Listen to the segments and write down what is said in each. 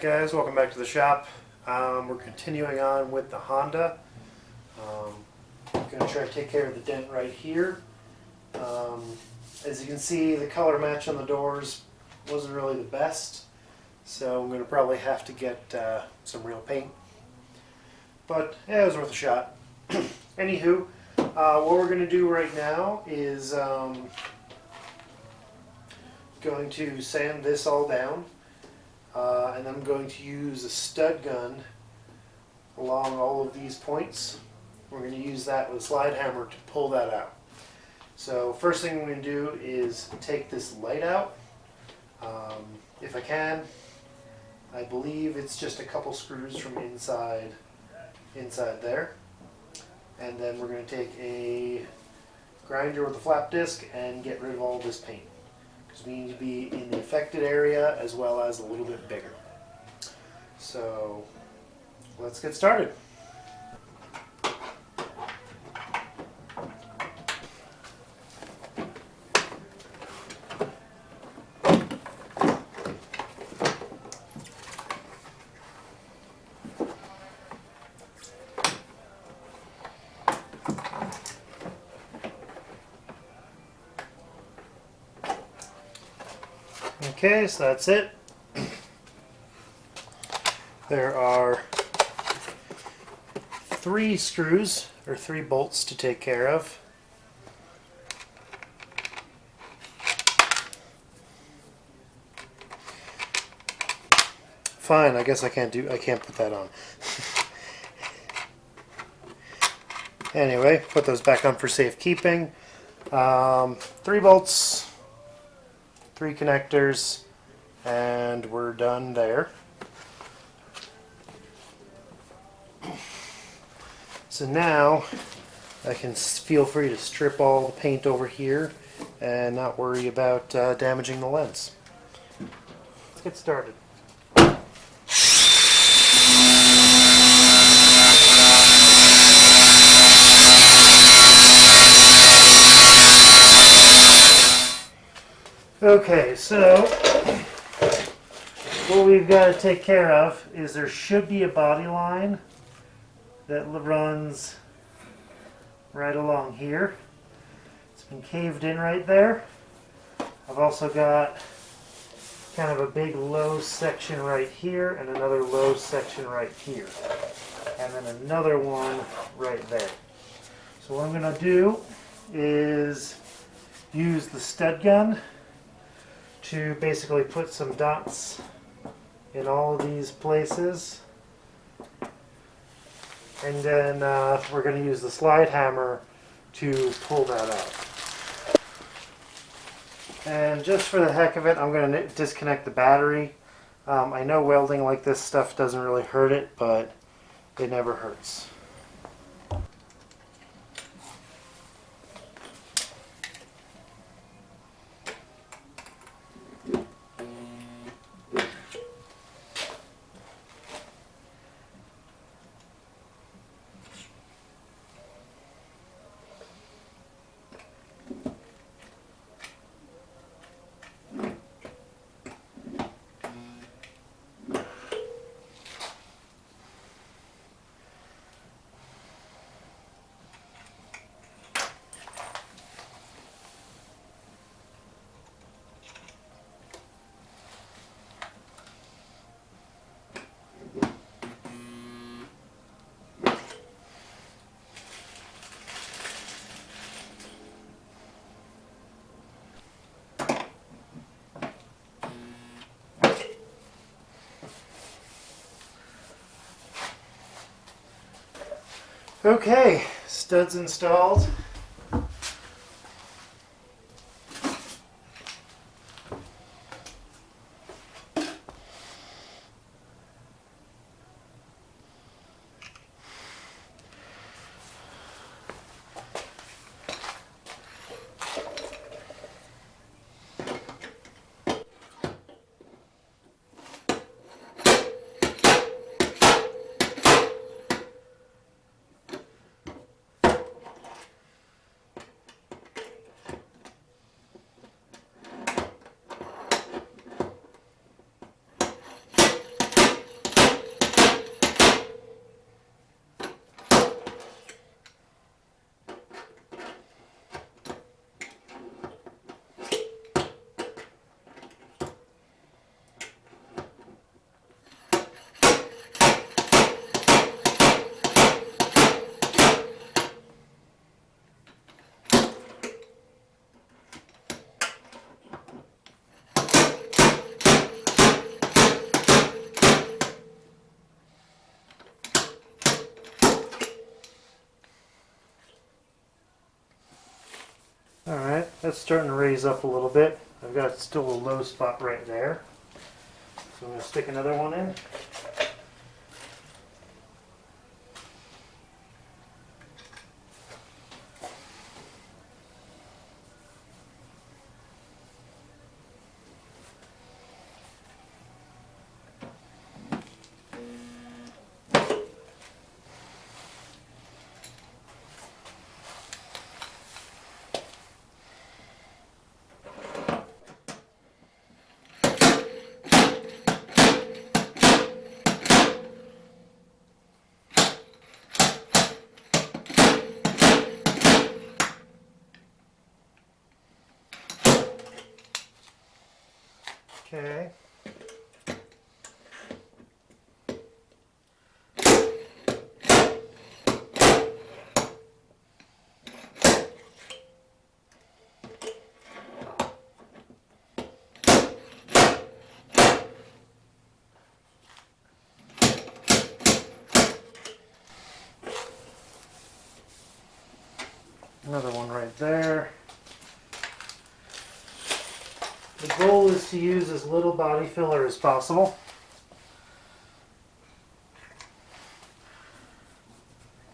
guys, welcome back to the shop. We're continuing on with the Honda. I'm going to try to take care of the dent right here. As you can see, the color match on the doors wasn't really the best, so I'm going to probably have to get some real paint. But yeah, it was worth a shot. Anywho, what we're going to do right now is going to sand this all down. And I'm going to use a stud gun along all of these points. We're going to use that with a slide hammer to pull that out. So first thing I'm going to do is take this light out. If I can, I believe it's just a couple screws from inside there. And then we're going to take a grinder with a flap disc and get rid of all this paint, because we need to be in the affected area as well as a little bit bigger. So let's get started. Okay, so that's it. There are 3 screws, or 3 bolts to take care of. Fine, I guess I can't put that on. Anyway, put those back on for safekeeping. 3 bolts, 3 connectors, and we're done there. So now I can feel free to strip all the paint over here and not worry about damaging the lens. Let's get started. Okay, so what we've got to take care of is there should be a body line that runs right along here. It's been caved in right there. I've also got kind of a big low section right here and another low section right here. And then another one right there. So what I'm going to do is use the stud gun to basically put some dots in all of these places. And then we're going to use the slide hammer to pull that out. And just for the heck of it, I'm going to disconnect the battery. I know welding like this stuff doesn't really hurt it, but it never hurts. Okay, studs installed. That's starting to raise up a little bit. I've got still a low spot right there. So I'm going to stick another one in. Okay. Another one right there. The goal is to use as little body filler as possible.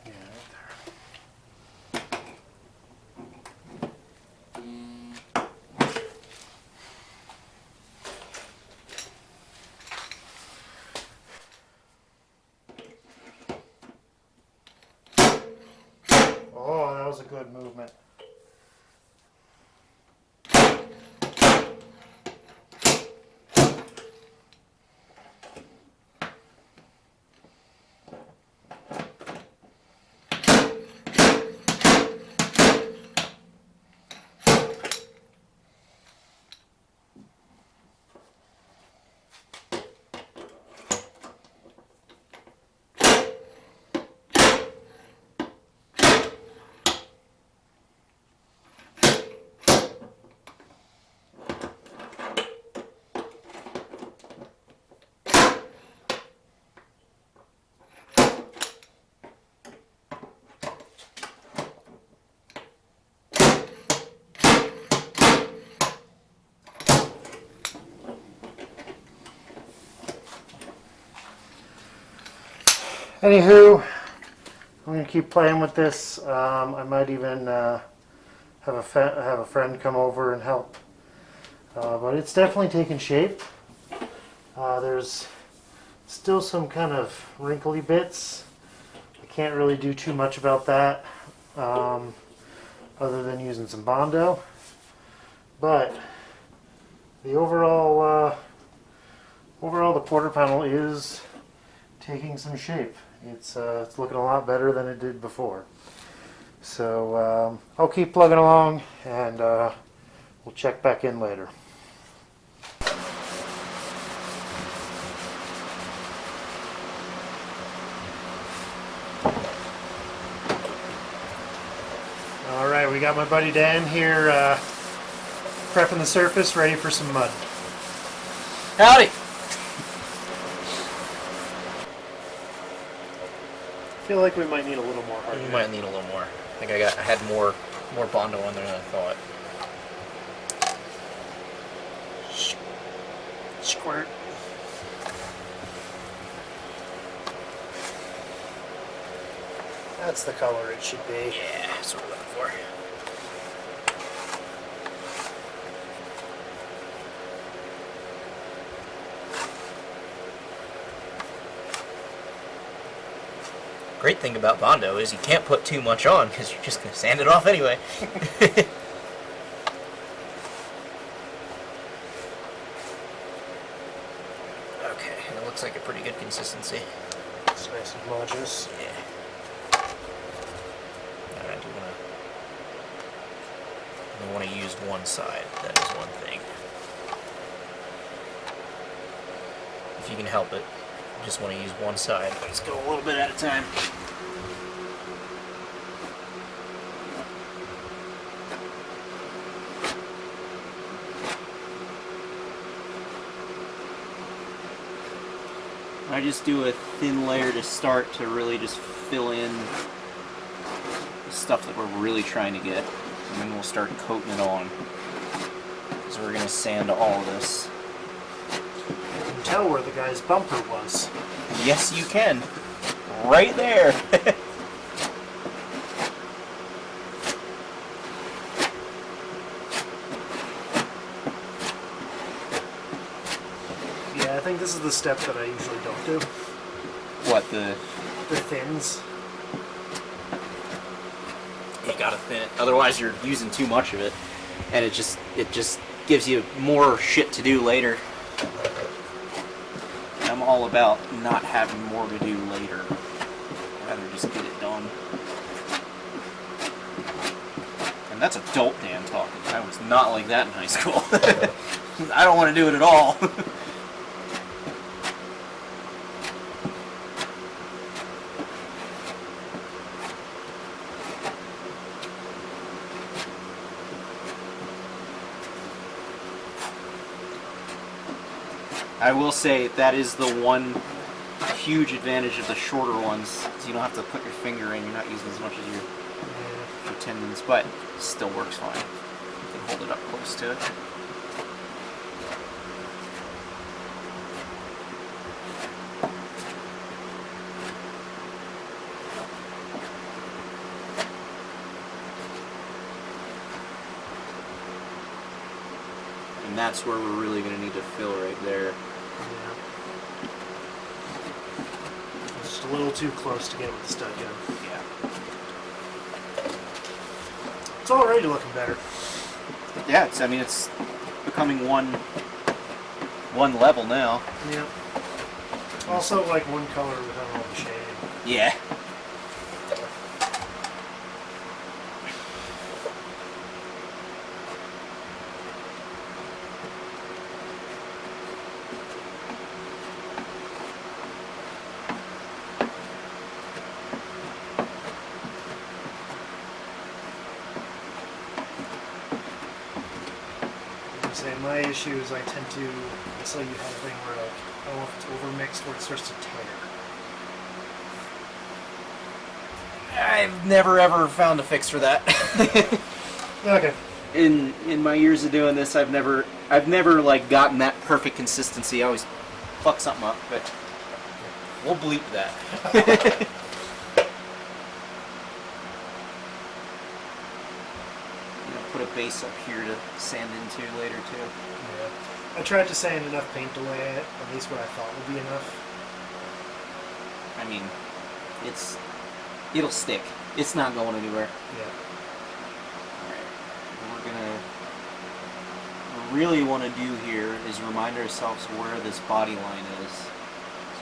Yeah, right there. Oh, that was a good movement. Anywho, I'm going to keep playing with this. I might even have a friend come over and help. But it's definitely taking shape. There's still some kind of wrinkly bits. I can't really do too much about that other than using some Bondo. But the overall the quarter panel is taking some shape. It's looking a lot better than it did before. So I'll keep plugging along, and we'll check back in later. All right, we got my buddy Dan here prepping the surface, ready for some mud. Howdy! I feel like we might need a little more hard. We might need a little more. I think I had more Bondo on there than I thought. Squirt. That's the color it should be. Yeah, that's what we're looking for. Great thing about Bondo is you can't put too much on because you're just going to sand it off anyway. Okay, it looks like a pretty good consistency. It's nice and homogeneous. Yeah. And I do want to use one side. That is one thing. If you can help it. Just want to use one side. Let's go a little bit at a time. I just do a thin layer to start to really just fill in the stuff that we're really trying to get. and then we'll start coating it on. So we're gonna sand all of this. You can tell where the guy's bumper was. Yes, you can. Right there. Yeah, I think this is the step that I usually don't do. What, the thins. you gotta thin it. Otherwise you're using too much of it. And it just gives you more shit to do later. I'm all about not having more to do later. I'd rather just get it done. And that's adult Dan talking. I was not like that in high school. I don't want to do it at all. I will say that is the one huge advantage of the shorter ones, is you don't have to put your finger in, you're not using as much as your tendons, but it still works fine. You can hold it up close to it. And that's where we're really going to need to fill right there. Yeah. Just a little too close to get with the stud gun. Yeah. It's already looking better. Yeah, it's becoming one level now. Yeah. Also, like one color without all the shading. Yeah. My issue is I tend to, so you have a thing where like, I don't know if it's overmixed or it starts to tear. I've never ever found a fix for that. Okay. In my years of doing this, I've never like gotten that perfect consistency. I always fuck something up, but we'll bleep that. Put a base up here to sand into later too. Yeah. I tried to sand enough paint to lay it, at least what I thought would be enough. I mean, it'll stick. It's not going anywhere. Yeah. Alright. What we really want to do here is remind ourselves where this body line is.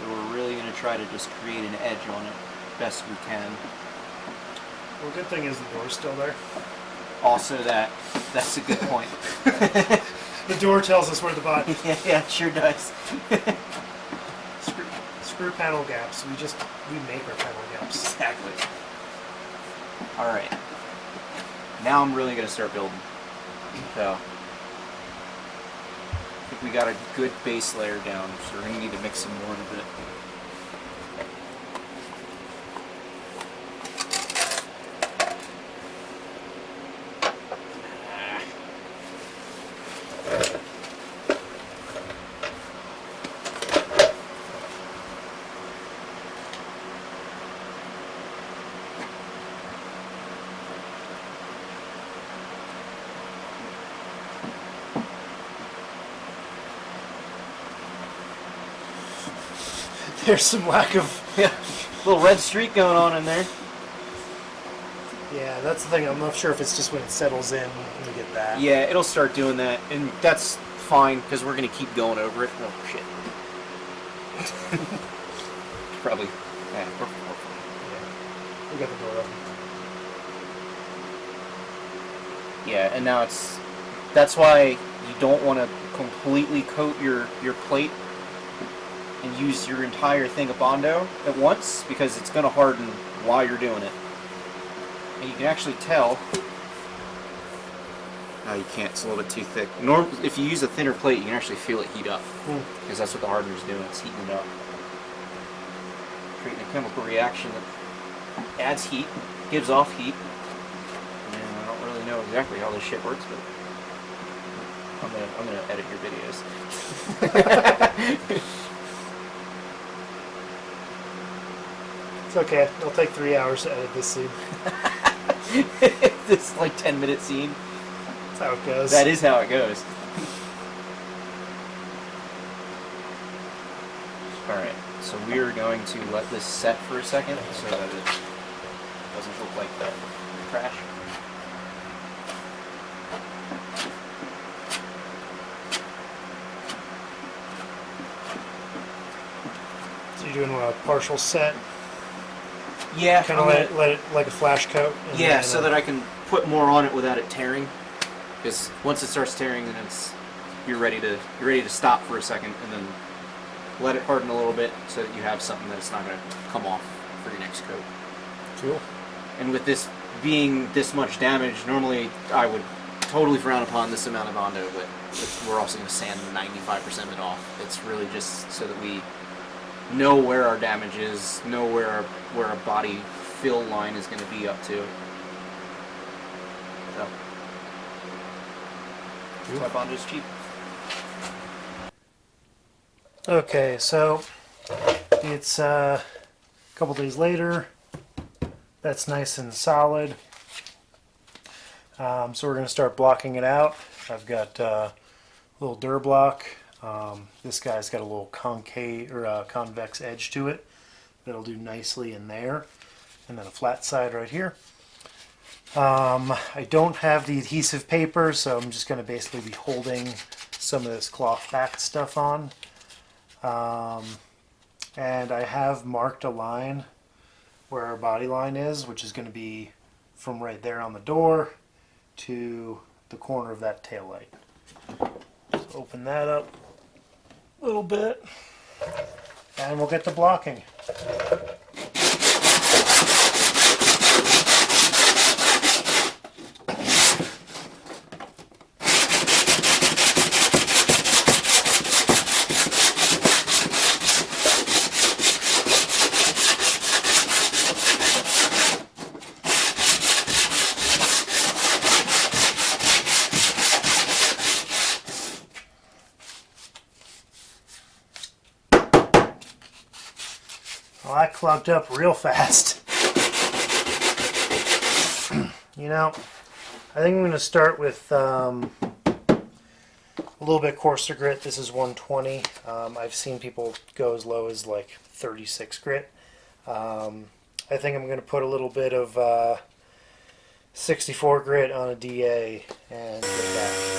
So we're really going to try to just create an edge on it best we can. Well, good thing is the door's still there. Also that's a good point. The door tells us where the body. Yeah, it sure does. Screw panel gaps. We make our panel gaps. Exactly. All right. Now I'm really gonna start building. So I think we got a good base layer down, so we're gonna need to mix some more of it. There's some lack of... Yeah, little red streak going on in there. Yeah, that's the thing. I'm not sure if it's just when it settles in we get that. Yeah, it'll start doing that, and that's fine because we're gonna keep going over it. Oh shit. Probably. Yeah, we're fine. Yeah. We got the door open. Yeah, and now that's why you don't want to completely coat your plate and use your entire thing of Bondo at once, because it's going to harden while you're doing it. And you can actually tell. No, you can't. It's a little bit too thick. If you use a thinner plate, you can actually feel it heat up, because that's what the hardener's doing. It's heating it up, creating a chemical reaction that adds heat, gives off heat. And I don't really know exactly how this shit works, but I'm gonna edit your videos. It's okay. It'll take 3 hours to edit this scene. This like 10-minute scene. That's how it goes. That is how it goes. Alright, so we're going to let this set for a second so that it doesn't look like trash. So you're doing a partial set? Yeah, Kind of let it like a flash coat? Yeah, so that I can put more on it without it tearing. Because once it starts tearing, then you're ready to stop for a second and then let it harden a little bit so that you have something that's not going to come off for your next coat. Cool. And with this being this much damage, normally I would totally frown upon this amount of Bondo, but we're also going to sand 95% of it off. It's really just so that we know where our damage is, know where our body fill line is going to be up to. So, that's why Bondo's cheap. Okay, so it's a couple days later. That's nice and solid. So we're going to start blocking it out. I've got a little dur block. This guy's got a little concave or convex edge to it that'll do nicely in there, and then a flat side right here. I don't have the adhesive paper, so I'm just going to basically be holding some of this cloth back stuff on. And I have marked a line where our body line is, which is going to be from right there on the door to the corner of that tail light. So open that up a little bit, and we'll get to blocking. Well, I clogged up real fast. You know, I think I'm going to start with a little bit coarser grit. This is 120. I've seen people go as low as like 36 grit. I think I'm going to put a little bit of 64 grit on a DA and get that.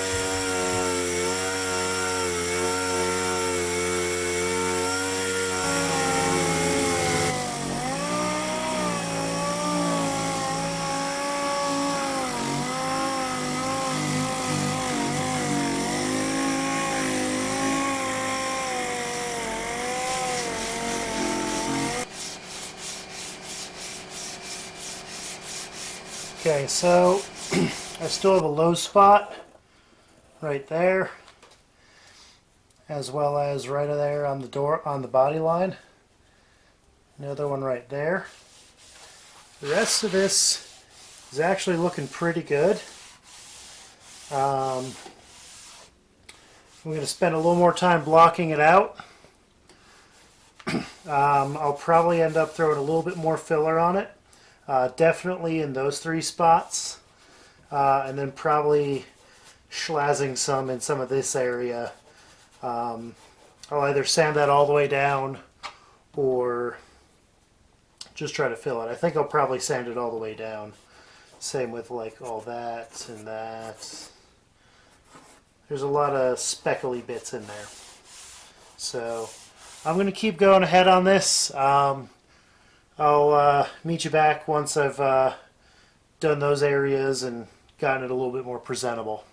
Okay, so I still have a low spot right there, as well as right there on the door, on the body line. Another one right there. The rest of this is actually looking pretty good. I'm going to spend a little more time blocking it out. I'll probably end up throwing a little bit more filler on it. Definitely in those three spots, and then probably schlazzing some in some of this area. I'll either sand that all the way down or just try to fill it. I think I'll probably sand it all the way down. Same with like all that and that. There's a lot of speckly bits in there. So I'm going to keep going ahead on this. I'll meet you back once I've done those areas and gotten it a little bit more presentable.